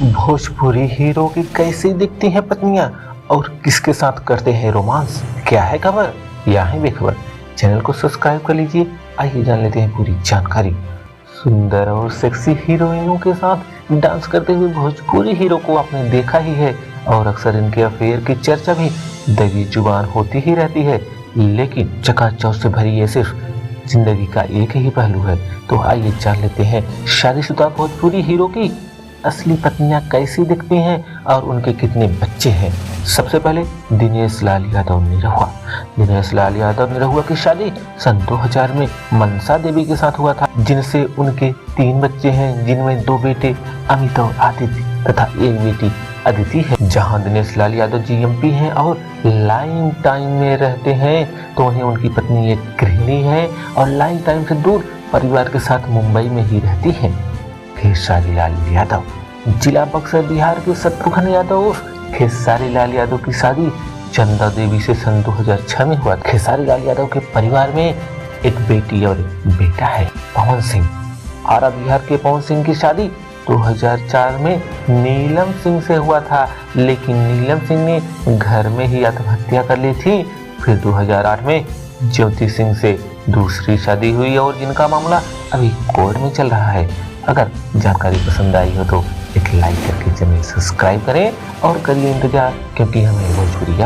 Bhojpuri hero की कैसी दिखती हैं पत्नियां और किसके साथ करते हैं रोमांस, क्या है खबर? यह है बेखबर। चैनल को सब्सक्राइब कर लीजिए। आइए जान लेते हैं पूरी जानकारी। सुंदर और सेक्सी हीरोइनों के साथ डांस करते हुए भोजपुरी हीरो को आपने देखा ही है और अक्सर इनके अफेयर की चर्चा भी दबी जुबान होती ही रहती है, लेकिन चकाचौंध से भरी ये सिर्फ जिंदगी का एक ही पहलू है। तो आइए जान लेते हैं शादीशुदा भोजपुरी हीरो की असली पत्नियां कैसी दिखती हैं और उनके कितने बच्चे हैं। सबसे पहले दिनेश लाल यादव निरहुआ। दिनेश लाल यादव निरहुआ की शादी सन 2000 में मनसा देवी के साथ हुआ था, जिनसे उनके 3 बच्चे हैं, जिनमें 2 बेटे अमित और आदित्य तथा 1 बेटी अदिति है। जहां दिनेश लाल यादव जीएमपी हैं और लाइन टाइम में रहते हैं, तो वहीं उनकी पत्नी एक गृहिणी है और लाइन टाइम से दूर परिवार के साथ मुंबई में ही रहती है। खेसारी लाल यादव। जिला बक्सर बिहार के शत्रुघ्न यादव खेसारी लाल यादव की शादी चंदा देवी से सन 2006 में हुआ। खेसारी लाल यादव के परिवार में एक बेटी और एक बेटा है। पवन सिंह। आरा बिहार के पवन सिंह की शादी 2004 में नीलम सिंह से हुआ था, लेकिन नीलम सिंह ने घर में ही आत्महत्या कर ली थी। फिर 2008 में ज्योति सिंह से दूसरी शादी हुई और जिनका मामला अभी कोर्ट में चल रहा है। अगर जानकारी पसंद आई हो तो एक लाइक करके चैनल सब्सक्राइब करें और करिए इंतजार, क्योंकि हमें भोजपुरी